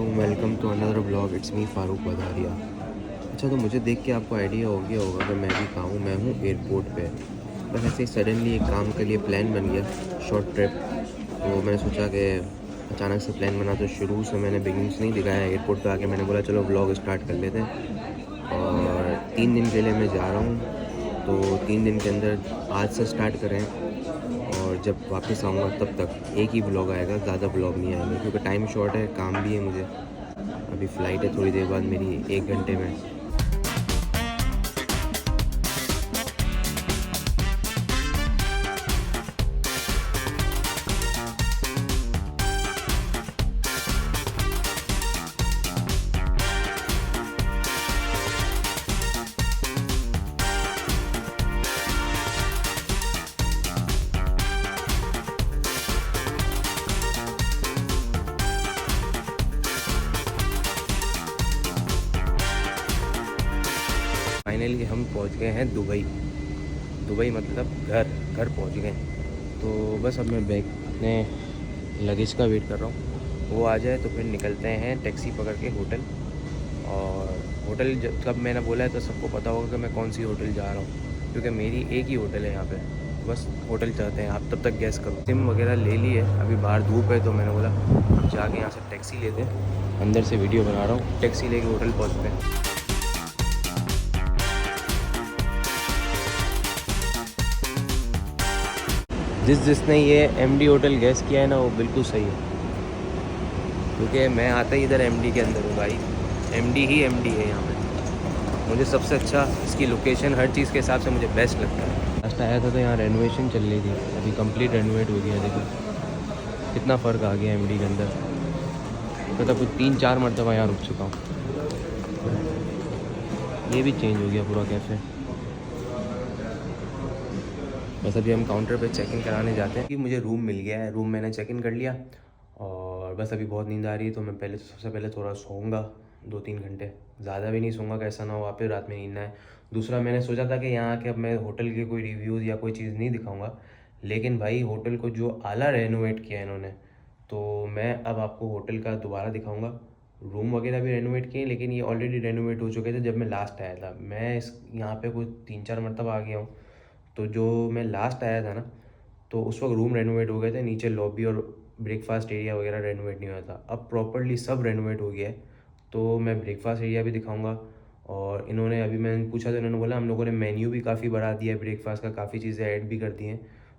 वालेकुम, welcome to another blog. It's me Farooq Badaria. अच्छा, तो मुझे देख के आपको आइडिया हो गया होगा कि मैं भी कहाँ हूँ। मैं हूँ एयरपोर्ट पे। बस ऐसे ही सडनली एक काम के लिए प्लान बन गया, शॉर्ट ट्रिप। तो मैंने सोचा कि अचानक से प्लान बना, तो शुरू से मैंने बिगिनिंग्स नहीं दिखाया। एयरपोर्ट पे आके मैंने बोला चलो ब्लॉग स्टार्ट कर लेते हैं। और 3 दिन के लिए मैं जा रहा हूँ, तो 3 दिन के अंदर आज से स्टार्ट करें और जब वापस आऊँगा तब तक एक ही ब्लॉग आएगा, ज़्यादा ब्लॉग नहीं आएंगे क्योंकि टाइम शॉर्ट है, काम भी है मुझे। अभी फ़्लाइट है थोड़ी देर बाद मेरी, 1 घंटे में। फाइनली हम पहुंच गए हैं दुबई। दुबई मतलब घर पहुंच गए। तो बस अब मैं बैग अपने लगेज का वेट कर रहा हूँ, वो आ जाए तो फिर निकलते हैं टैक्सी पकड़ के होटल। और होटल जब मैंने बोला है तो सबको पता होगा कि मैं कौन सी होटल जा रहा हूँ, क्योंकि मेरी एक ही होटल है यहाँ पे। बस होटल चाहते हैं आप, तब तक गैस करो। सिम वगैरह ले ली है, अभी बाहर धूप है तो मैंने बोला जाके यहाँ से टैक्सी लेते हैं। अंदर से वीडियो बना रहा हूँ, टैक्सी लेके होटल पहुँचते हैं। जिसने ये एमडी होटल गैस किया है ना, वो बिल्कुल सही है, क्योंकि मैं आता ही इधर एमडी के अंदर हूँ भाई। एमडी ही एमडी है यहाँ पे। मुझे सबसे अच्छा इसकी लोकेशन, हर चीज़ के हिसाब से मुझे बेस्ट लगता है। लास्ट आया था तो यहाँ रेनोवेशन चल रही थी, अभी कंप्लीट रेनोवेट हो गया। देखो कितना फ़र्क आ गया एमडी के अंदर। मतलब कुछ 3-4 मरतबा यहाँ रुक चुका हूँ। ये भी चेंज हो गया पूरा कैफ़े। बस अभी हम काउंटर पे चेक इन कराने जाते हैं कि मुझे रूम मिल गया है। रूम मैंने चेक इन कर लिया और बस अभी बहुत नींद आ रही है, तो मैं सबसे पहले थोड़ा सोऊंगा 2-3 घंटे। ज़्यादा भी नहीं सोऊंगा कि ऐसा ना हो वापस रात में नींद ना आए। दूसरा, मैंने सोचा था कि यहाँ के अब मैं होटल के कोई रिव्यूज़ या कोई चीज़ नहीं दिखाऊँगा, लेकिन भाई होटल को जो आला रेनोवेट किया है इन्होंने, तो मैं अब आपको होटल का दोबारा दिखाऊँगा। रूम वगैरह भी रेनोवेट किए, लेकिन ये ऑलरेडी रेनोवेट हो चुके थे जब मैं लास्ट आया था। मैं इस यहाँ पे कुछ 3-4 मरतबा आ गया हूँ। तो जो मैं लास्ट आया था ना, तो उस वक्त रूम रेनोवेट हो गए थे, नीचे लॉबी और ब्रेकफास्ट एरिया वगैरह रेनोवेट नहीं हुआ था। अब प्रॉपर्ली सब रेनोवेट हो गया है, तो मैं ब्रेकफास्ट एरिया भी दिखाऊंगा। और इन्होंने, अभी मैंने पूछा तो इन्होंने बोला हम लोगों ने मेन्यू भी काफ़ी बढ़ा दिया है, ब्रेकफास्ट का काफ़ी चीज़ें ऐड भी कर दी हैं,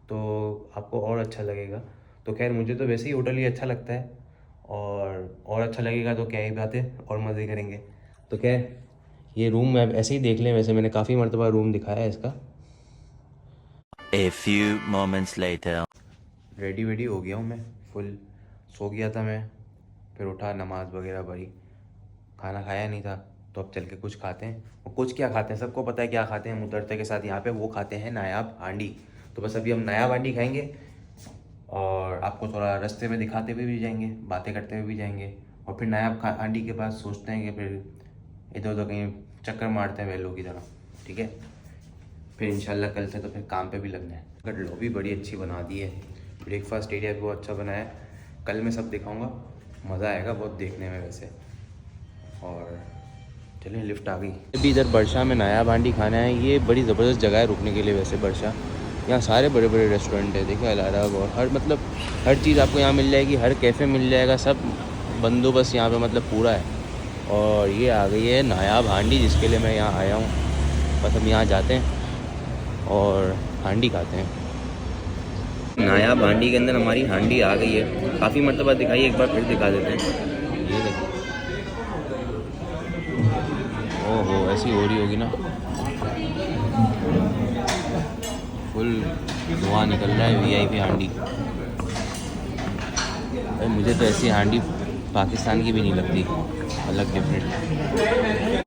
तो आपको और अच्छा लगेगा। तो खैर मुझे तो वैसे ही होटल ही अच्छा लगता है, और अच्छा लगेगा तो क्या ही बात है, और मज़े करेंगे। तो खैर ये रूम मैं ऐसे ही देख लें, वैसे मैंने काफ़ी मरतबा रूम दिखाया है इसका। A few moments later. Ready वेडी हो गया हूँ मैं, फुल सो गया था मैं। फिर उठा, नमाज़ वगैरह पढ़ी, खाना खाया नहीं था, तो अब चल के कुछ खाते हैं। और कुछ क्या खाते हैं सबको पता है क्या खाते हैं हम उतरते के साथ यहाँ पे, वो खाते हैं नायाब हांडी। तो बस अभी हम नायाब हांडी खाएंगे और आपको थोड़ा रास्ते में दिखाते हुए भी जाएंगे, बातें करते हुए भी जाएंगे। और फिर नायाब हांडी के पास सोचते हैं कि फिर इधर उधर कहीं चक्कर मारते हैं वैलों की तरह, ठीक है। फिर इंशाल्लाह कल से तो फिर काम पे भी लगना है। अगर लॉबी बड़ी अच्छी बना दी है, ब्रेकफास्ट एरिया भी बहुत अच्छा बनाया है। कल मैं सब दिखाऊंगा, मज़ा आएगा बहुत देखने में वैसे। और चलिए, लिफ्ट आ गई। अभी इधर बरशा में नायाब हांडी खाना है। ये बड़ी ज़बरदस्त जगह है रुकने के लिए वैसे बरशा। यहाँ सारे बड़े बड़े रेस्टोरेंट है, देखिए अलारग, और हर चीज़ आपको यहाँ मिल जाएगी, हर कैफ़े मिल जाएगा, सब बंदोबस्त यहाँ पे मतलब पूरा है। और ये आ गई है नायाब हांडी, जिसके लिए मैं यहाँ आया हूँ। बस हम यहाँ जाते हैं और हांडी खाते हैं। नायाब हांडी के अंदर हमारी हांडी आ गई है, काफ़ी मरतबा दिखाई, एक बार फिर दिखा देते हैं। ये देखो, ओहो ऐसी हो रही होगी ना, फुल धुआं निकल रहा है। वीआईपी हांडी। और मुझे तो ऐसी हांडी पाकिस्तान की भी नहीं लगती, अलग डिफरेंट।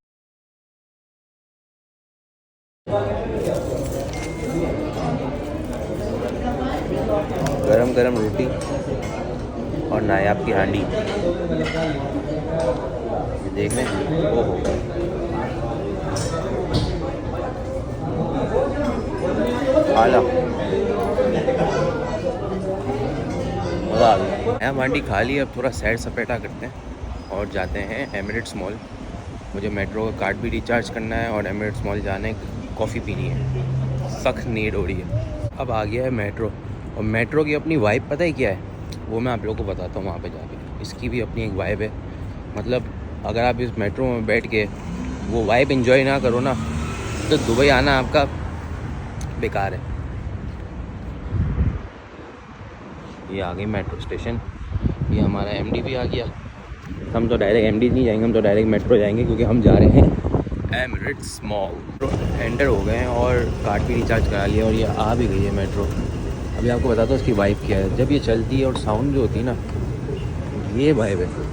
गरम गरम रोटी और नायाब की हांडी, ये देख लें। ओहो, आला, मज़ा आ गया। नायाब हांडी खा ली, अब थोड़ा सैर सपेटा करते हैं और जाते हैं एमिरेट्स मॉल। मुझे मेट्रो का कार्ड भी रिचार्ज करना है और एमिरेट्स मॉल जाने कॉफ़ी पीनी है, सख्त नीड हो रही है। अब आ गया है मेट्रो, और मेट्रो की अपनी वाइब पता है क्या है, वो मैं आप लोगों को बताता हूँ वहाँ पे जाके। इसकी भी अपनी एक वाइब है, मतलब अगर आप इस मेट्रो में बैठ के वो वाइब एंजॉय ना करो ना तो दुबई आना आपका बेकार है। ये आ गई मेट्रो स्टेशन, ये हमारा एमडी भी आ गया। हम तो डायरेक्ट एमडी नहीं जाएंगे, हम तो डायरेक्ट मेट्रो जाएंगे क्योंकि हम जा रहे हैं एमिरेट्स मॉल। एंटर हो गए हैं और कार्ड भी रिचार्ज करा लिया और ये आ भी गई है मेट्रो। अभी आपको बताता हूँ इसकी वाइब क्या है। जब ये चलती है और साउंड जो होती है ना, ये वाइब है।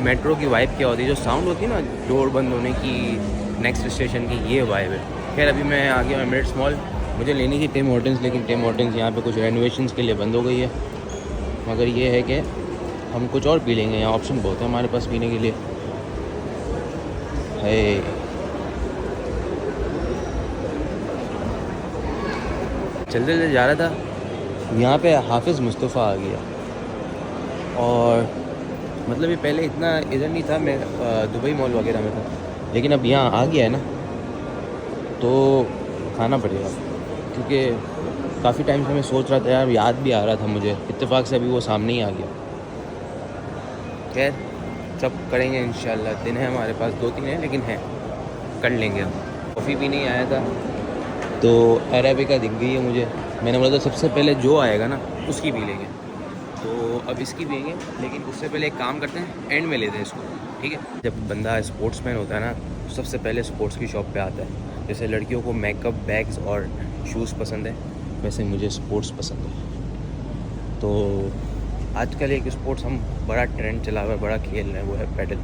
मेट्रो की वाइब क्या होती है, जो साउंड होती है ना डोर बंद होने की, नेक्स्ट स्टेशन की, ये वाइब है। खैर अभी मैं आ गया एमिरेट्स मॉल। मुझे लेनी थी टिम हॉर्टन्स, लेकिन टिम हॉर्टन्स यहाँ पे कुछ रेनोवेशंस के लिए बंद हो गई है। मगर ये है कि हम कुछ और पी लेंगे, यहाँ ऑप्शन बहुत है हमारे पास पीने के लिए। है चलते चलते जा रहा था, यहाँ पे हाफिज़ मुस्तफ़ा आ गया। और मतलब ये पहले इतना इधर नहीं था, मैं दुबई मॉल वगैरह में था, लेकिन अब यहाँ आ गया है ना तो खाना पड़ेगा, क्योंकि काफ़ी टाइम से मैं सोच रहा था यार, याद भी आ रहा था मुझे, इत्तेफाक से अभी वो सामने ही आ गया। खैर सब करेंगे इंशाल्लाह, दिन है हमारे पास, 2-3 हैं लेकिन हैं, कर लेंगे। कॉफ़ी भी नहीं आया था तो अरेबिका दिख गई है मुझे, मैंने बोला था सबसे पहले जो आएगा ना उसकी पी लेंगे, तो अब इसकी पिएंगे। लेकिन उससे पहले एक काम करते हैं, एंड में लेते हैं इसको, ठीक है। जब बंदा स्पोर्ट्समैन होता है ना तो सबसे पहले स्पोर्ट्स की शॉप पे आता है। जैसे लड़कियों को मेकअप, बैग्स और शूज़ पसंद है, वैसे मुझे स्पोर्ट्स पसंद है। तो आजकल एक स्पोर्ट्स हम बड़ा ट्रेंड चला हुआ है, बड़ा खेल रहे हैं, वो है पैडल।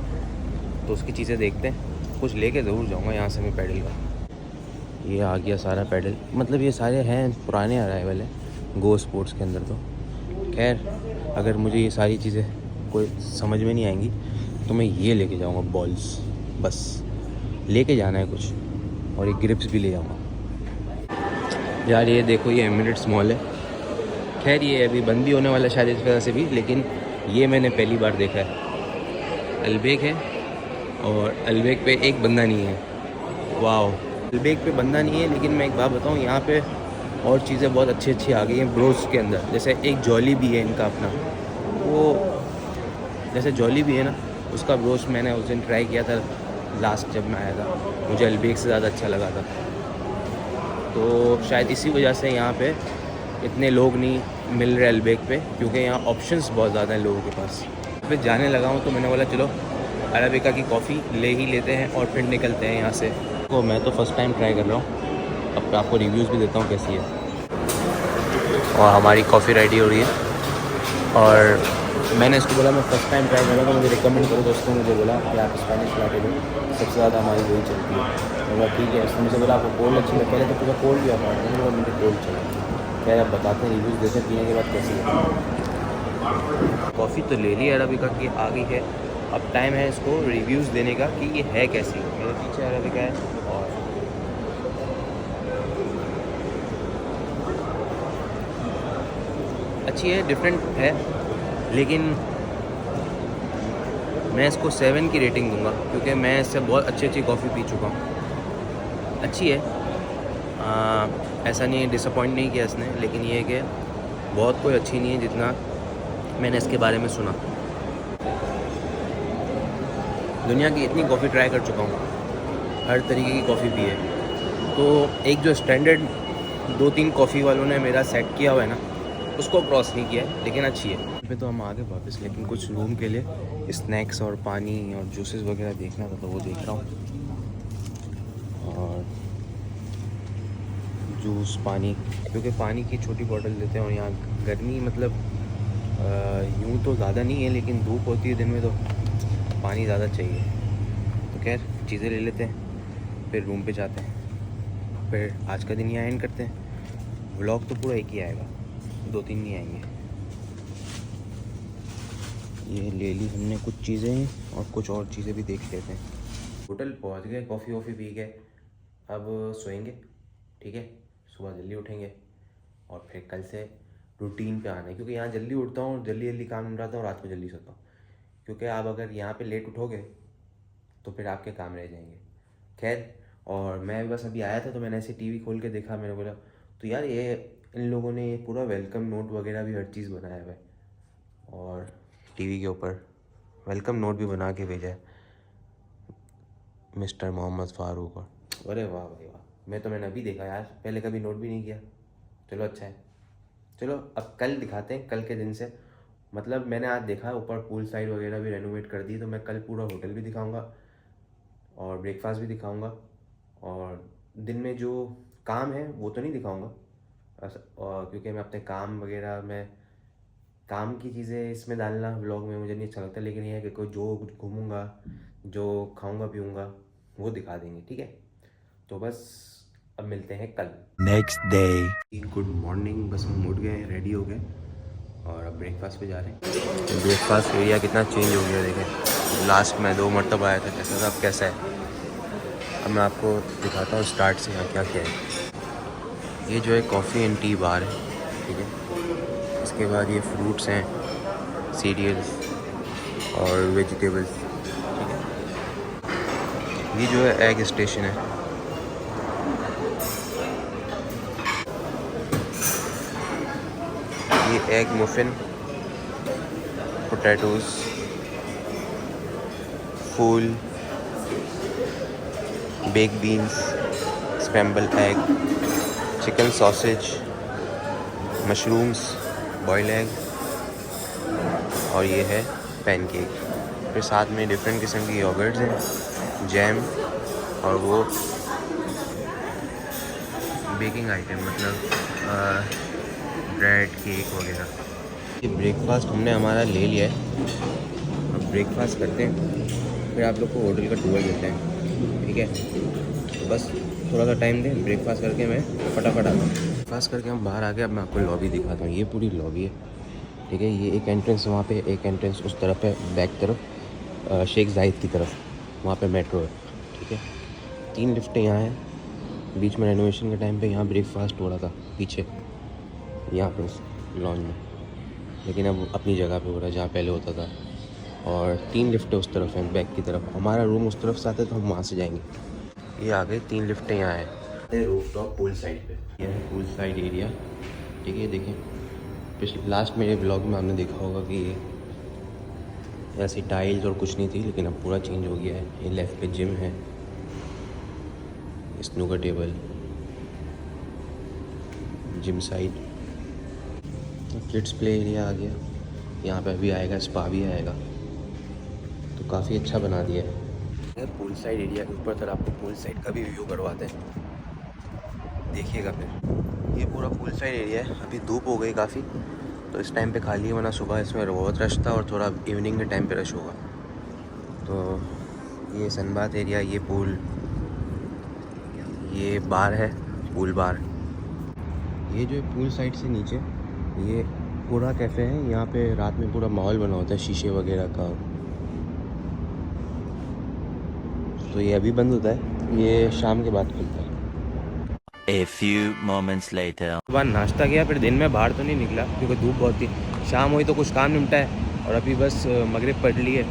तो उसकी चीज़ें देखते हैं, कुछ लेके ज़रूर जाऊँगा यहाँ से मैं पैडल का। ये आ गया सारा पैडल, मतलब ये सारे हैं पुराने अराइवल है गो स्पोर्ट्स के अंदर। तो खैर अगर मुझे ये सारी चीज़ें कोई समझ में नहीं आएंगी तो मैं ये लेके जाऊँगा, बॉल्स, बस लेके जाना है कुछ, और एक ग्रिप्स भी ले जाऊँगा। यार ये देखो, ये एमिरेट्स मॉल है। खैर ये अभी बंद भी होने वाला है शायद इस वजह से भी, लेकिन ये मैंने पहली बार देखा है। अलबेक है और अलबेक पे एक बंदा नहीं है। वाह, अलबेक पे बंदा नहीं है, लेकिन मैं एक बात बताऊँ, यहाँ पे और चीज़ें बहुत अच्छी अच्छी आ गई हैं ब्रोस के अंदर। जैसे एक जॉली भी है इनका अपना, वो जैसे जॉली भी है ना, उसका ब्रोस मैंने उस दिन ट्राई किया था लास्ट जब मैं आया था, मुझे अलबेक से ज़्यादा अच्छा लगा था। तो शायद इसी वजह से यहाँ पे इतने लोग नहीं मिल रहे अलबेक पे, क्योंकि यहाँ ऑप्शंस बहुत ज़्यादा हैं लोगों के पास। फिर जाने लगा हूँ तो मैंने बोला चलो अरेबिका की कॉफ़ी ले ही लेते हैं और फिर निकलते हैं यहाँ से। तो मैं तो फर्स्ट टाइम ट्राई कर रहा हूँ, अब आपको रिव्यूज़ भी देता हूँ कैसी है। और हमारी कॉफ़ी रेडी हो रही है, और मैंने इसको बोला मैं फ़र्स्ट टाइम ट्राई कर रहा हूँ, तो मुझे रिकमेंड करो। दोस्तों मुझे बोला कि आप स्पेनिश ला के दो, सबसे ज़्यादा हमारी वही चलती है। मैं बोला ठीक है। इसने मुझे बोला आपको कोल्ड अच्छी लगती है, पहले तो पूरा कोल्ड भी आता है, तो मुझे कोल्ड चाहिए। क्या आप बताते हैं, रिव्यूज़ देते हैं पीने के बाद कैसी है। कॉफ़ी तो ले ली अरेबिका की, आ गई है, अब टाइम है इसको रिव्यूज़ देने का कि ये है कैसी। मेरे पीछे अरेबिका है और अच्छी है, डिफरेंट है, लेकिन मैं इसको 7 की रेटिंग दूंगा, क्योंकि मैं इससे बहुत अच्छी कॉफ़ी पी चुका हूँ। अच्छी है, ऐसा नहीं है, डिसअपॉइंट नहीं किया इसने, लेकिन ये है कि बहुत कोई अच्छी नहीं है जितना मैंने इसके बारे में सुना। दुनिया की इतनी कॉफ़ी ट्राई कर चुका हूँ, हर तरीके की कॉफ़ी पी है, तो एक जो स्टैंडर्ड 2-3 कॉफ़ी वालों ने मेरा सेट किया हुआ है ना, उसको क्रॉस नहीं किया है, लेकिन अच्छी है। फिर तो हम आ गए वापस, लेकिन कुछ रूम के लिए स्नैक्स और पानी और जूसेस वगैरह देखना था, तो वो देख रहा हूँ। और जूस, पानी, क्योंकि पानी की छोटी बॉटल लेते हैं, और यहाँ गर्मी मतलब यूँ तो ज़्यादा नहीं है, लेकिन धूप होती है दिन में तो पानी ज़्यादा चाहिए। तो खैर चीज़ें ले लेते हैं, फिर रूम पे जाते हैं, फिर आज का दिन यहाँ एंड करते हैं। व्लॉग तो पूरा एक ही आएगा, 2-3 नहीं आएंगे। ये ले ली हमने कुछ चीज़ें और कुछ और चीज़ें भी देख लेते हैं। होटल पहुंच गए, कॉफ़ी वॉफ़ी पी के अब सोएंगे, ठीक है। सुबह जल्दी उठेंगे और फिर कल से रूटीन पे आना है, क्योंकि यहाँ जल्दी उठता हूँ, जल्दी जल्दी काम निपटाता हूँ, रात को जल्दी सोता हूँ। क्योंकि आप अगर यहाँ पे लेट उठोगे तो फिर आपके काम रह जाएंगे। खैर, और मैं बस अभी आया था तो मैंने ऐसे टीवी खोल के देखा, मैंने बोला तो यार ये इन लोगों ने ये पूरा वेलकम नोट वगैरह भी हर चीज़ बनाया हुआ है, और टीवी के ऊपर वेलकम नोट भी बना के भेजा है मिस्टर मोहम्मद फ़ारूक। और अरे वाह भाई वाह, मैंने अभी देखा यार, पहले कभी नोट भी नहीं किया। चलो अच्छा है, चलो अब कल दिखाते हैं, कल के दिन से। मतलब मैंने आज देखा ऊपर पूल साइड वगैरह भी रेनोवेट कर दी, तो मैं कल पूरा होटल भी दिखाऊंगा और ब्रेकफास्ट भी दिखाऊंगा, और दिन में जो काम है वो तो नहीं दिखाऊंगा, क्योंकि मैं अपने काम वगैरह में काम की चीज़ें इसमें डालना व्लॉग में मुझे नहीं अच्छा लगता। लेकिन ये है कि कोई जो घूमूंगा, जो खाऊंगा पीऊंगा वो दिखा देंगे, ठीक है। तो बस अब मिलते हैं कल। Next day. गुड मॉर्निंग, बस हम उठ गए, रेडी हो गए और अब ब्रेकफास्ट पे जा रहे हैं। ब्रेकफास्ट एरिया कितना चेंज हो गया देखें, लास्ट में 2 मरतबा आया था कैसा था, अब कैसा है। अब मैं आपको दिखाता हूँ स्टार्ट से यहाँ क्या क्या है। ये जो है कॉफ़ी एंड टी बार है, ठीक है। इसके बाद ये फ्रूट्स हैं, सीरियल्स और वेजिटेबल्स, ठीक है। ये जो है एग स्टेशन है, ये egg muffin, potatoes, full, bake beans, scramble egg, chicken sausage, mushrooms, boil egg, और ये है पैनकेक। फिर साथ में डिफरेंट किस्म की योगर्ट्स हैं, जैम, और वो बेकिंग आइटम, मतलब ब्रेड, केक वगैरह। ये ब्रेकफास्ट हमने हमारा ले लिया है, अब ब्रेकफास्ट करते हैं, फिर आप लोग को होटल का टूर देते हैं, ठीक है। तो बस थोड़ा सा टाइम दें, ब्रेकफास्ट करके मैं फटाफट आता हूँ। ब्रेकफास्ट करके हम बाहर आ गए, अब मैं आपको लॉबी दिखाता हूँ। ये पूरी लॉबी है, ठीक है। ये एक एंट्रेंस वहाँ पे, एक एंट्रेंस उस तरफ है, बैक तरफ शेख जाहिद की तरफ, वहाँ पे मेट्रो है, ठीक है। 3 लिफ्टें यहाँ हैं। बीच में रेनोवेशन के टाइम पे यहाँ ब्रेकफास्ट हो रहा था पीछे, यहाँ पे उस लॉन्ज में, लेकिन अब अपनी जगह पे हो रहा है जहाँ पहले होता था। और 3 लिफ्टें उस तरफ हैं, बैक की तरफ। हमारा रूम उस तरफ से आता है तो हम वहाँ से जाएंगे। ये आ गए, 3 लिफ्टें यहाँ हैं। रूफ टॉप पूल साइड पे, ये है पूल साइड एरिया, ठीक है। देखें, पिछले लास्ट मेरे ब्लॉग में हमने देखा होगा कि ये ऐसी टाइल्स और कुछ नहीं थी, लेकिन अब पूरा चेंज हो गया है। ये लेफ़्ट पे जिम है, snooker table, gym side, kids play area आ गया। यहाँ पे अभी आएगा स्पा भी आएगा, तो काफ़ी अच्छा बना दिया है। पूल साइड एरिया के ऊपर तरफ आपको पूल साइड का भी व्यू करवाते हैं, देखिएगा। फिर ये पूरा पूल साइड एरिया है। अभी धूप हो गई काफ़ी, तो इस टाइम पे खाली है, वरना सुबह इसमें बहुत रश था और थोड़ा इवनिंग के टाइम पे रश होगा। तो ये सनबाथ एरिया, ये पूल, ये बार है, पूल बार। ये जो पूल साइड से नीचे ये पूरा कैफ़े है, यहाँ पे रात में पूरा माहौल बना होता है शीशे वगैरह का। तो ये अभी बंद होता है, ये शाम के बाद खुलता है। A few moments later. सुबह नाश्ता किया, फिर दिन में बाहर तो नहीं निकला क्योंकि धूप बहुत थी। शाम हुई तो कुछ काम निपटा है, और अभी बस मगरिब पढ़ ली है।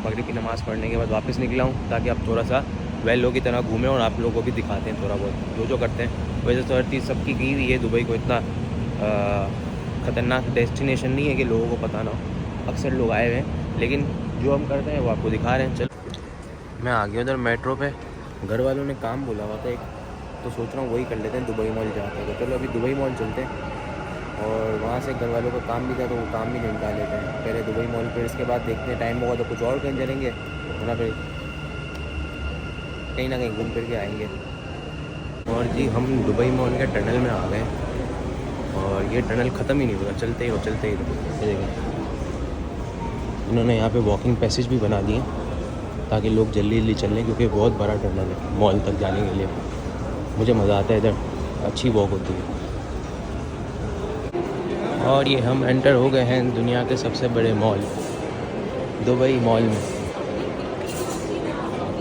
मगरिब की नमाज़ पढ़ने के बाद वापस निकला हूँ, ताकि अब थोड़ा सा वेल लोगों की तरह घूमें और आप लोगों को भी दिखाते हैं थोड़ा बहुत जो जो करते हैं। वैसे तो हर चीज़ सबकी की हुई है, दुबई को इतना ख़तरनाक डेस्टिनेशन नहीं है कि लोगों को पता ना हो। अक्सर लोग आए हुए हैं, लेकिन जो हम करते हैं वो आपको दिखा रहे हैं। चल, मैं आ गया उधर मेट्रो पे। घर वालों ने काम बोला हुआ था एक, तो सोच रहा हूँ वही कर लेते हैं, दुबई मॉल जाते हैं। तो चलो अभी दुबई मॉल चलते हैं, और वहाँ से घर वालों का काम भी था तो वो काम भी निपटा लेते हैं पहले दुबई मॉल। फिर इसके बाद देखते हैं, टाइम होगा तो कुछ और कहीं चलेंगे, वरना फिर कहीं ना कहीं घूम फिर के आएंगे। और जी हम दुबई मॉल के टनल में आ गए, और ये टनल ख़त्म ही नहीं होगा, चलते ही रहो। ये देखें, इन्होंने यहाँ पे वॉकिंग पैसेज भी बना दिए ताकि लोग जल्दी जल्दी चल लें, क्योंकि बहुत बड़ा टनल है मॉल तक जाने के लिए। मुझे मज़ा आता है इधर, अच्छी वॉक होती है। और ये हम एंटर हो गए हैं दुनिया के सबसे बड़े मॉल, दुबई मॉल में।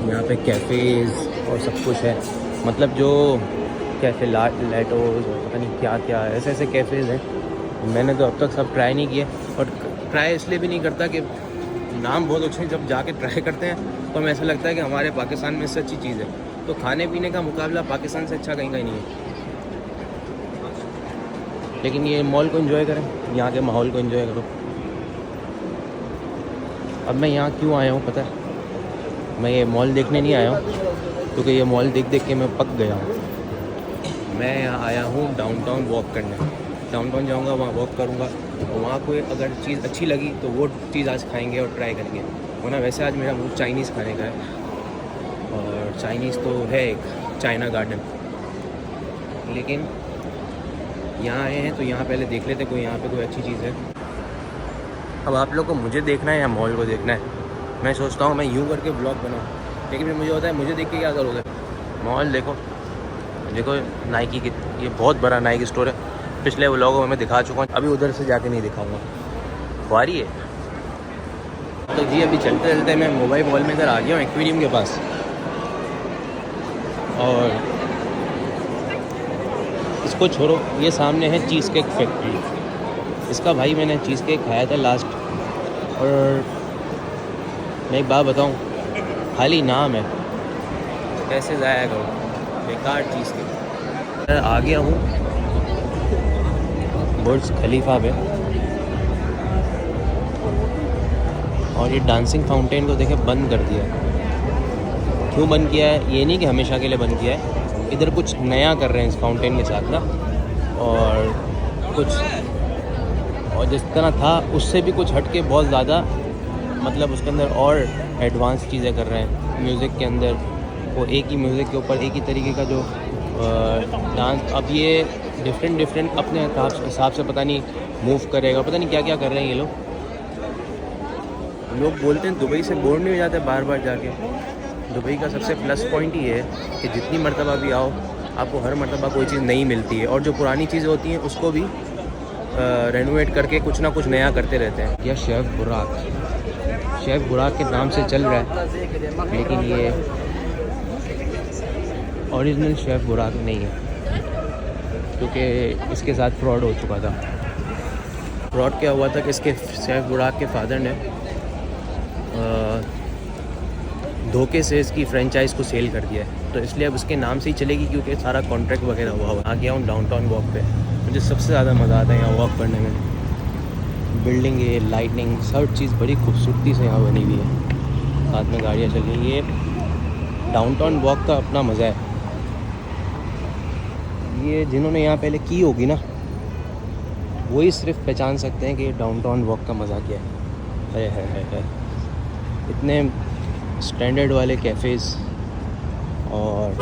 यहाँ पे कैफ़ेज़ और सब कुछ है, मतलब जो कैफ़े लैटोज पता नहीं क्या क्या ऐसे ऐसे कैफ़ेज़ हैं। मैंने तो अब तक सब ट्राई नहीं किए, और ट्राई इसलिए भी नहीं करता कि नाम बहुत अच्छे हैं, जब जाके ट्राई करते हैं तो हमें ऐसा लगता है कि हमारे पाकिस्तान में इससे अच्छी चीज़ है। तो खाने पीने का मुकाबला पाकिस्तान से अच्छा कहीं का नहीं है। लेकिन ये मॉल को एंजॉय करें, यहाँ के माहौल को एंजॉय करो। अब मैं यहाँ क्यों आया हूँ पता है? मैं ये मॉल देखने नहीं आया हूँ, क्योंकि ये मॉल देख देख के मैं पक गया हूँ। मैं यहाँ आया हूँ डाउनटाउन वॉक करने। डाउनटाउन जाऊँगा, वहाँ वॉक करूँगा, और वहाँ कोई अगर चीज़ अच्छी लगी तो वो चीज़ आज खाएंगे और ट्राई करेंगे। वरना वैसे आज मेरा मूड चाइनीज़ खाने का है, और चाइनीज़ तो है एक चाइना गार्डन। लेकिन यहाँ आए हैं तो यहाँ पहले देख लेते कोई यहाँ पे कोई अच्छी चीज़ है। अब आप लोग को मुझे देखना है या मॉल को देखना है? मैं सोचता हूँ मैं यूँ करके ब्लॉग बनाऊँ, लेकिन फिर मुझे होता है मुझे देख के क्या करोगे। मॉल देखो, देखो नाइकी की, ये बहुत बड़ा नाइकी स्टोर है। पिछले व्लॉगों में मैं दिखा चुका हूँ, अभी उधर से जाके नहीं दिखाऊंगा, बारी है। तो जी अभी चलते चलते मैं मोबाइल मॉल में इधर आ गया हूँ, एक्वेरियम के पास। और इसको छोड़ो, ये सामने है चीज़ केक फैक्ट्री। इसका भाई मैंने चीज़ केक खाया था लास्ट, और मैं एक बात बताऊँ, खाली नाम है, पैसे ज़ाया करो, बेकार चीज़ केक। मैं आ गया हूँ बुर्ज खलीफा पे, और ये डांसिंग फाउंटेन को देखे बंद कर दिया है। क्यों बंद किया है? ये नहीं कि हमेशा के लिए बंद किया है, इधर कुछ नया कर रहे हैं इस फाउंटेन के साथ ना, और जिस तरह था उससे भी कुछ हट के बहुत ज़्यादा, मतलब उसके अंदर और एडवांस चीज़ें कर रहे हैं। म्यूज़िक के अंदर वो एक ही म्यूज़िक के ऊपर एक ही तरीके का जो डांस, अब ये डिफरेंट अपने हिसाब से पता नहीं मूव करेगा, पता नहीं क्या क्या कर रहे हैं ये लोग बोलते हैं दुबई से बोर नहीं हो जाते बार बार जाके। दुबई का सबसे प्लस पॉइंट ये है कि जितनी मरतबा भी आओ, आपको हर मरतबा कोई चीज़ नई मिलती है, और जो पुरानी चीज़ें होती हैं उसको भी रेनोवेट करके कुछ ना कुछ नया करते रहते हैं। यह शेफ़ बुराक के नाम से चल रहा है, लेकिन ये ओरिजिनल शेफ़ बुराक नहीं है, क्योंकि इसके साथ फ्रॉड हो चुका था। फ्रॉड क्या हुआ था कि इसके शेफ़ बुराक के फादर ने धोखे से इसकी फ्रेंचाइज़ को सेल कर दिया है, तो इसलिए अब उसके नाम से ही चलेगी, क्योंकि सारा कॉन्ट्रैक्ट वगैरह हुआ। आ गया हूँ डाउनटाउन वॉक पे। मुझे सबसे ज़्यादा मज़ा आता है यहाँ वॉक करने में। बिल्डिंग है, लाइटनिंग, सब चीज़ बड़ी खूबसूरती से यहाँ बनी हुई है, साथ में गाड़ियाँ चल रही हैं। ये डाउनटाउन वॉक का अपना मज़ा है। ये जिन्होंने यहाँ पहले की होगी ना, वही सिर्फ पहचान सकते हैं कि डाउनटाउन वॉक का मज़ा क्या है। इतने स्टैंडर्ड वाले कैफ़ेज़, और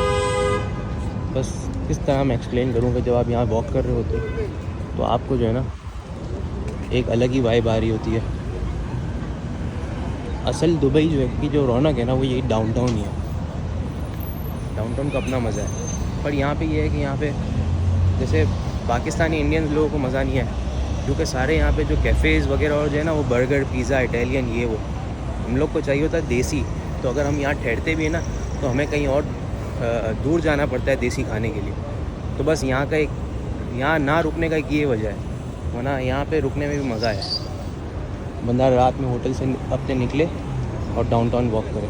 बस किस तरह मैं एक्सप्लेन करूँ कि जब आप यहाँ वॉक कर रहे होते तो आपको जो है ना एक अलग ही वाइब आ रही होती है। असल दुबई जो है की जो रौनक है ना, वो यही डाउनटाउन ही है। डाउनटाउन का अपना मज़ा है। पर यहाँ पे ये है कि यहाँ पे जैसे पाकिस्तानी इंडियन लोगों को मज़ा नहीं है, क्योंकि सारे यहाँ पे जो कैफ़ेज़ वगैरह और जो है ना वो बर्गर, पिज़्ज़ा, इटालियन, ये वो। हम लोग को चाहिए होता है देसी। तो अगर हम यहाँ ठहरते भी हैं ना, तो हमें कहीं और दूर जाना पड़ता है देसी खाने के लिए। तो बस यहाँ का एक, यहाँ ना रुकने का एक ये वजह है, वरना यहाँ पे रुकने में भी मज़ा है। बंदा रात में होटल से अपने निकले और डाउनटाउन वॉक करे।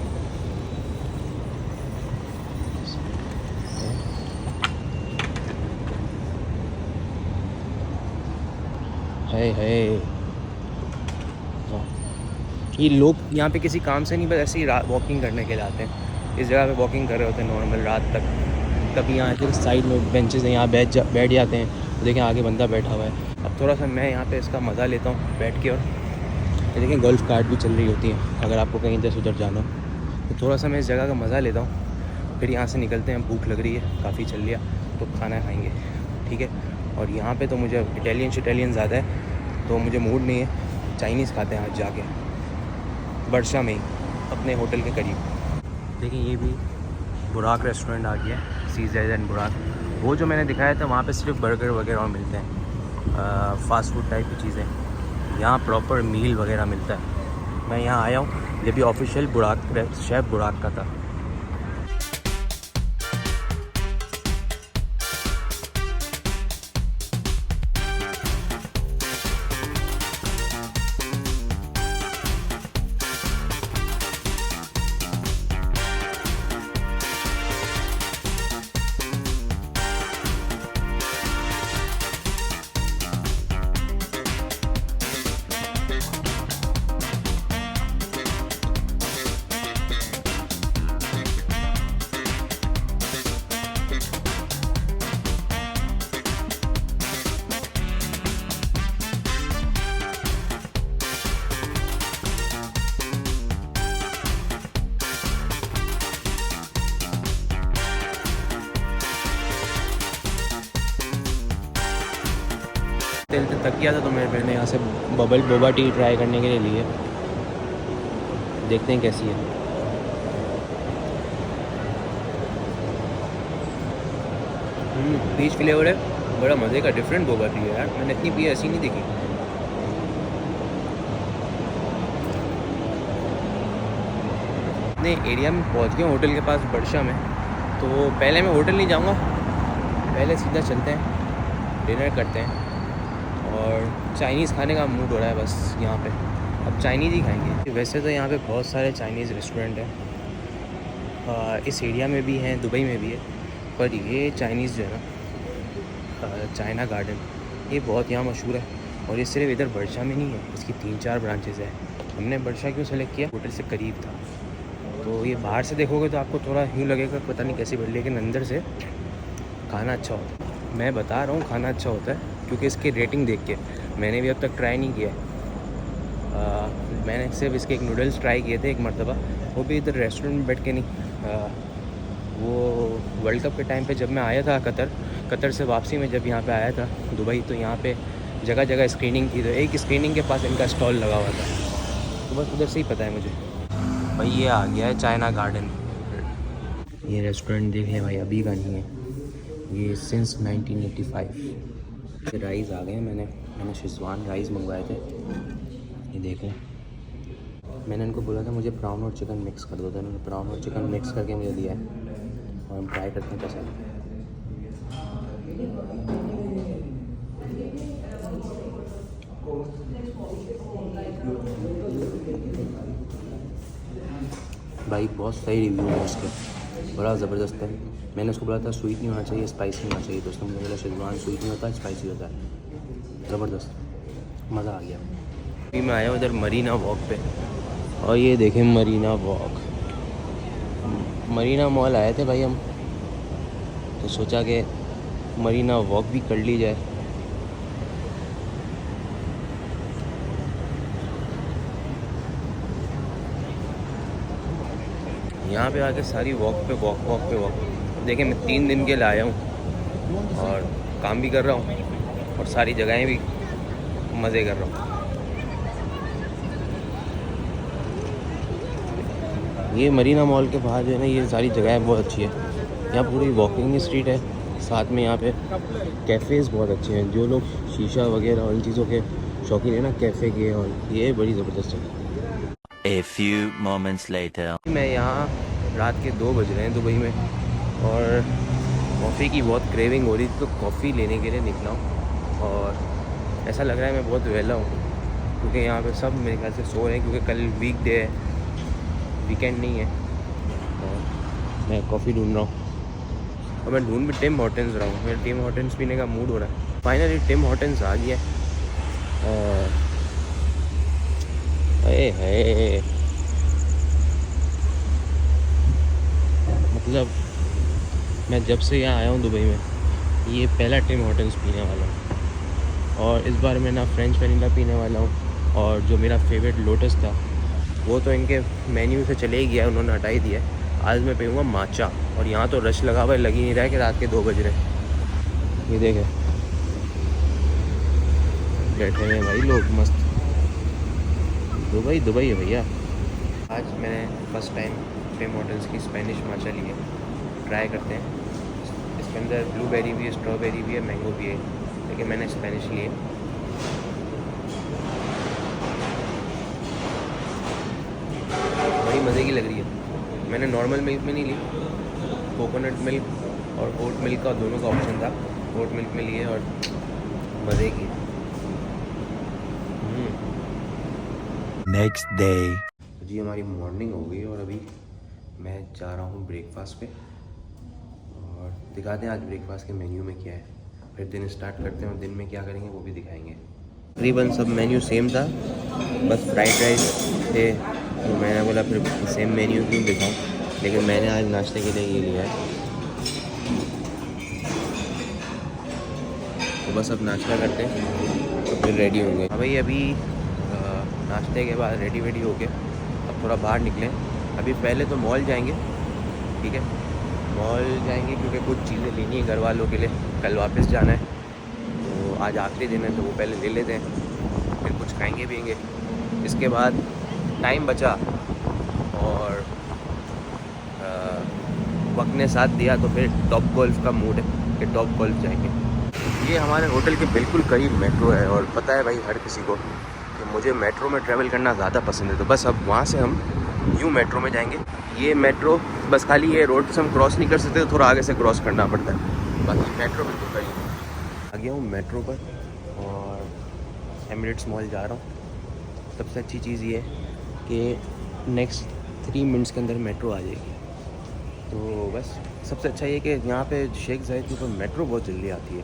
है ये लोग यहाँ पे किसी काम से नहीं, बस ऐसे ही वॉकिंग करने के लिए आते हैं। इस जगह पे वॉकिंग कर रहे होते हैं नॉर्मल रात तक। कभी यहाँ के साइड में बेंचेस हैं, यहाँ बैठ जाते हैं, तो देखें आगे बंदा बैठा हुआ है। अब थोड़ा सा मैं यहाँ पे इसका मज़ा लेता हूँ बैठ के। और देखें गोल्फ कार्ट भी चल रही होती है, अगर आपको कहीं इधर से उधर जाना हो तो थोड़ा सा मैं इस जगह का मज़ा लेता हूँ। फिर यहाँ से निकलते हैं, भूख लग रही है, काफ़ी चल लिया तो खाना खाएँगे, ठीक है। और यहाँ पे तो मुझे इटालियन ज़्यादा है, तो मुझे मूड नहीं है। चाइनीज़ खाते हैं आज जाके बरशा में ही, अपने होटल के करीब। देखिए ये भी बुराक रेस्टोरेंट आ गया, CZ बुराक। वो जो मैंने दिखाया था वहाँ पे सिर्फ बर्गर वगैरह और मिलते हैं, फ़ास्ट फूड टाइप की चीज़ें। यहाँ प्रॉपर मील वगैरह मिलता है, मैं यहाँ आया हूँ, ये भी ऑफिशियल बुराक शेफ़ बुराक का था। तेल से थक गया था तो मैंने यहाँ से बबल बोबा टी ट्राई करने के लिए लिए। देखते हैं कैसी है। पीच फ्लेवर है, बड़ा मज़े का डिफरेंट बोबा टी है यार, मैंने इतनी पी ऐसी नहीं देखी। अपने एरिया में पहुँच गए होटल के पास बड़शा में, तो पहले मैं होटल नहीं जाऊँगा, पहले सीधा चलते हैं डिनर करते हैं। और चाइनीज़ खाने का मूड हो रहा है बस यहाँ पे, अब चाइनीज़ ही खाएंगे। वैसे तो यहाँ पे बहुत सारे चाइनीज़ रेस्टोरेंट हैं, इस एरिया में भी हैं, दुबई में भी है, पर ये चाइनीज़ जो है ना, चाइना गार्डन, ये बहुत यहाँ मशहूर है। और ये सिर्फ इधर बड़शा में नहीं है, इसकी 3-4 ब्रांचेज़ है। हमने बड़शा क्यों सेलेक्ट किया, होटल से करीब था। तो ये बाहर से देखोगे तो आपको थोड़ा यूँ लगेगा पता नहीं कैसी, लेकिन अंदर से खाना अच्छा होता है। मैं बता रहा हूँ खाना अच्छा होता है, क्योंकि इसकी रेटिंग देख के। मैंने भी अब तक ट्राई नहीं किया है, मैंने सिर्फ इसके एक नूडल्स ट्राई किए थे एक मरतबा, वो भी इधर रेस्टोरेंट में बैठ के नहीं। वो वर्ल्ड कप के टाइम पे जब मैं आया था कतर से वापसी में जब यहाँ पे आया था दुबई, तो यहाँ पे जगह जगह स्क्रीनिंग थी, तो एक स्क्रीनिंग के पास इनका स्टॉल लगा हुआ था, तो बस उधर से ही पता है मुझे। भाई ये आ गया है चाइना गार्डन, ये रेस्टोरेंट देख लिया भाई, अभी का नहीं है ये, सिंस 1985। राइस आ गए, मैंने शेज़वान राइस मंगवाए थे, ये देख लें। मैंने इनको बोला था मुझे प्राउन और चिकन मिक्स कर दो, तो इन्होंने प्राउन और चिकन मिक्स करके मुझे दिया है, और हम ट्राई करते हैं कैसा है। भाई बहुत सही रिव्यू है उसके, बड़ा ज़बरदस्त है। मैंने उसको बोला था स्वीट नहीं होना चाहिए, स्पाइसी होना चाहिए, तो उसने मुझे बोला शेज़वान स्वीट नहीं होता, स्पाइसी होता है। ज़बरदस्त, मज़ा आ गया। अभी मैं आया हूँ इधर मरीना वॉक पे, और ये देखें मरीना वॉक, मरीना मॉल आए थे भाई हम, तो सोचा कि मरीना वॉक भी कर ली जाए। यहाँ पे आके सारी वॉक पे वॉक। देखें मैं 3 दिन के लिए आया हूँ और काम भी कर रहा हूँ और सारी जगहें भी मज़े कर रहा हूँ। ये मरीना मॉल के बाहर जो है ना, ये सारी जगहें बहुत अच्छी है। यहाँ पूरी वॉकिंग स्ट्रीट है, साथ में यहाँ पे कैफ़ेज़ बहुत अच्छे हैं। जो लोग शीशा वगैरह और इन चीज़ों के शौकीन है ना, कैफ़े के, और ये बड़ी ज़बरदस्त है। A few moments later. मैं यहाँ रात के 2 बज रहे हैं दुबई में, और कॉफ़ी की बहुत क्रेविंग हो रही थी, तो कॉफ़ी लेने के लिए निकला हूँ। और ऐसा लग रहा है मैं बहुत वेला हूँ, क्योंकि यहाँ पे सब मेरे ख्याल से सो रहे हैं, क्योंकि कल वीकडे है, वीकेंड नहीं है। और मैं कॉफ़ी ढूंढ रहा हूँ, और मैं ढूंढ भी टिम हॉर्टन्स रहा हूँ। मेरा टिम हॉर्टन्स पीने का मूड हो रहा है। फाइनली टिम हॉर्टन्स आ गया। और है मतलब मैं जब से यहाँ आया हूँ दुबई में, ये पहला टिम हॉर्टन्स पीने वाला हूँ। और इस बार मैं ना फ्रेंच वनीला पीने वाला हूँ, और जो मेरा फेवरेट लोटस था वो तो इनके मेन्यू से चले ही गया, उन्होंने हटा ही दिया। आज मैं पीऊँगा माचा, और यहाँ तो रश लगा हुआ है, लग ही नहीं रहा है कि रात के 2 बज रहे। ये देखें बैठे हैं भाई लोग मस्त। दुबई है भैया। आज मैंने फर्स्ट टाइम टिम हॉर्टन्स की स्पेनिश माचा ली है, ट्राई करते हैं। इसके अंदर ब्लूबेरी भी है, स्ट्रॉबेरी भी है, मैंगो भी है, लेकिन मैंने स्पेनिश ली है। मज़े की लग रही है। मैंने नॉर्मल मिल्क में नहीं ली, कोकोनट मिल्क और ओट मिल्क का दोनों का ऑप्शन था। ओट मिल्क में लिए और मज़े की। Next day. जी हमारी मॉर्निंग हो गई और अभी मैं जा रहा हूँ ब्रेकफास्ट पे और दिखाते हैं आज ब्रेकफास्ट के मेन्यू में क्या है। फिर दिन स्टार्ट करते हैं और दिन में क्या करेंगे वो भी दिखाएंगे। तकरीबन सब मेन्यू सेम था, बस फ्राइड राइस थे, तो मैंने बोला फिर सेम मेन्यू क्यों दिखाऊँ, लेकिन मैंने आज नाश्ते के लिए ये लिया है। तो बस अब नाश्ता करते हैं तो फिर रेडी होंगे। हाँ भाई, अभी नाश्ते के बाद रेडी वेडी हो गए, अब थोड़ा बाहर निकलें। अभी पहले तो मॉल जाएंगे, ठीक है, मॉल जाएंगे क्योंकि कुछ चीज़ें लेनी है घर वालों के लिए, कल वापस जाना है, तो आज आखिरी दिन है तो वो पहले ले लेते हैं, फिर कुछ खाएंगे पिएंगे। इसके बाद टाइम बचा और वक्त ने साथ दिया तो फिर टॉप गोल्फ का मूड है कि टॉप गोल्फ जाएंगे। ये हमारे होटल के बिल्कुल करीब मेट्रो है और पता है भाई हर किसी को कि मुझे मेट्रो में ट्रैवल करना ज़्यादा पसंद है, तो बस अब वहाँ से हम यूँ मेट्रो में जाएंगे। ये मेट्रो बस खाली ये रोड से हम क्रॉस नहीं कर सकते, तो थोड़ा आगे से क्रॉस करना पड़ता है, बाकी मेट्रो बिल्कुल करीब। आ गया हूँ मेट्रो पर और एमिरेट्स मॉल जा रहा हूँ। सबसे अच्छी चीज़ ये है कि नेक्स्ट 3 मिनट्स के अंदर मेट्रो आ जाएगी, तो बस सबसे अच्छा ये कि यहाँ पे शेख ज़ायद के ऊपर मेट्रो बहुत जल्दी आती है,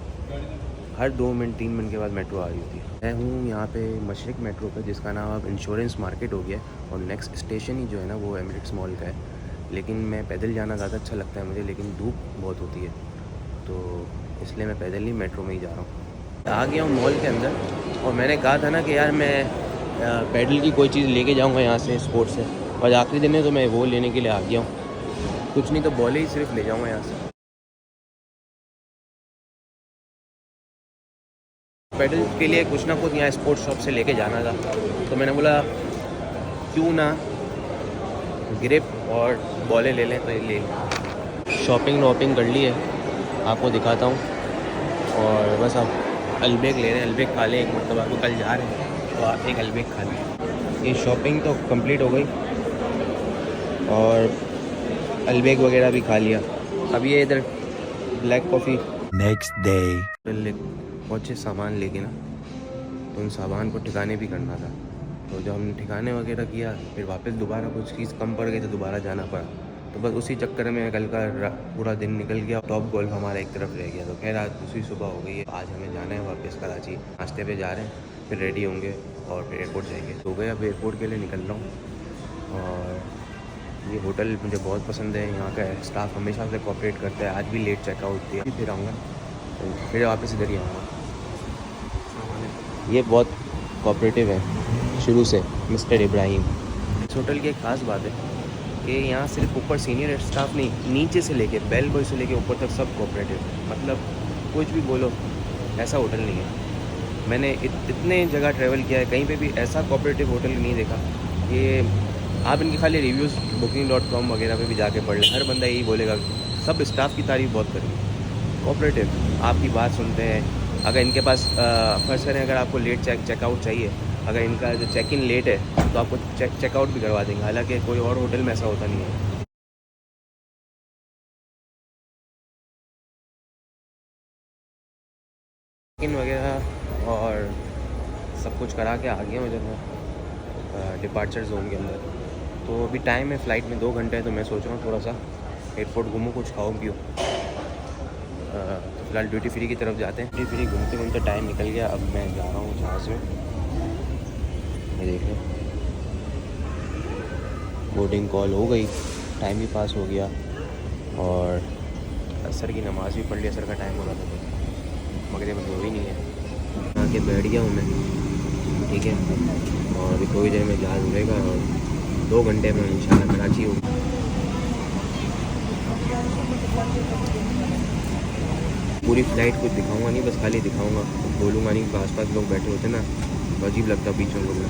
हर 2 मिनट 3 मिनट के बाद मेट्रो आ रही होती है। मैं हूँ यहाँ पे मशरिक मेट्रो पे, जिसका नाम अब इंश्योरेंस मार्केट हो गया है और नेक्स्ट स्टेशन ही जो है ना वो एमिरेट्स मॉल का है। लेकिन मैं पैदल जाना ज़्यादा अच्छा लगता है मुझे, लेकिन धूप बहुत होती है तो इसलिए मैं पैदल ही मेट्रो में ही जा रहा हूँ। आ गया हूँ मॉल के अंदर और मैंने कहा था ना कि यार मैं पैडल की कोई चीज़ लेके जाऊँगा यहाँ से स्पोर्ट्स से, और आखिरी दिन है तो मैं वो लेने के लिए आ गया हूँ। कुछ नहीं तो बॉल ही सिर्फ ले जाऊँगा यहाँ से। पैडल के लिए कुछ ना कुछ यहाँ स्पोर्ट्स शॉप से लेके जाना था, तो मैंने बोला क्यों ना ग्रिप और बॉलें ले लें, तो ये ले। शॉपिंग वॉपिंग कर ली है, आपको दिखाता हूँ। और बस अब अलबेग ले रहे हैं, अलबेग खा लें एक मरतबा, तो कल जा रहे हैं तो आप एक अलबेग खा लें। ये शॉपिंग तो कंप्लीट हो गई और अलबेग वगैरह भी खा लिया। अब ये इधर ब्लैक कॉफ़ी। Next day. पहुँचे सामान लेके ना, तो उन सामान को ठिकाने भी करना था, तो जब हमने ठिकाने वगैरह किया फिर वापस दोबारा कुछ चीज़ कम पड़ गई तो दोबारा जाना पड़ा, तो बस उसी चक्कर में कल का पूरा दिन निकल गया। टॉप गोल्फ हमारा एक तरफ रह गया, तो खैर आज दूसरी सुबह हो गई है। आज हमें जाना है वापस कराची, नाश्ते पे जा रहे हैं, फिर रेडी होंगे और फिर एयरपोर्ट जाएंगे। तो गए अब एयरपोर्ट के लिए निकल रहा हूँ। और ये होटल मुझे बहुत पसंद है, यहाँ का स्टाफ हमेशा से कोऑपरेट करता है। आज भी लेट चेकआउट किया, फिर आऊँगा तो फिर वापस इधर ही आऊँगा। ये बहुत कोऑपरेटिव है शुरू से, मिस्टर इब्राहिम। इस होटल की एक ख़ास बात है कि यहाँ सिर्फ ऊपर सीनियर स्टाफ नहीं, नीचे से लेके बेल बॉय से लेके ऊपर तक सब कोऑपरेटिव, मतलब कुछ भी बोलो ऐसा होटल नहीं है। मैंने इतने जगह ट्रैवल किया है, कहीं पे भी ऐसा कोऑपरेटिव होटल नहीं देखा। ये आप इनकी खाली रिव्यूज़ booking.com वगैरह पे भी जाके पढ़ लें, हर बंदा यही बोलेगा, सब स्टाफ की तारीफ़ बहुत करेंगे, कोऑपरेटिव, आपकी बात सुनते हैं। अगर इनके पास फर्स्ट करें, अगर आपको लेट चेकआउट चाहिए, अगर इनका जो चेक इन लेट है तो आपको चेकआउट भी करवा देंगे, हालांकि कोई और होटल में ऐसा होता नहीं है। चेक इन वगैरह और सब कुछ करा के आ गया मुझे डिपार्चर जोन के अंदर। तो अभी टाइम है फ़्लाइट में 2 घंटे है, तो मैं सोच रहा हूँ थोड़ा सा एयरपोर्ट घूमूँ, कुछ खाऊँ पीऊँ। तो फिलहाल ड्यूटी फ्री की तरफ जाते हैं। ड्यूटी फ्री घूमते घूमते टाइम निकल गया, अब मैं जा रहा हूँ जहाज़ में। ये देख लें, बोर्डिंग कॉल हो गई, टाइम भी पास हो गया और असर की नमाज़ भी पढ़ ली। असर का टाइम हो रहा था तो मगरिब में हो ही नहीं है। आके बैठ गया हूँ मैं, ठीक है, और अभी थोड़ी देर में जहाज़ उड़ेगा और 2 घंटे में इंशाल्लाह कराची होगी। पूरी फ़्लाइट कुछ दिखाऊंगा नहीं, बस खाली दिखाऊंगा, बोलूँगा नहीं, आस पास लोग बैठे होते ना, तो अजीब लगता बीच में बोलना।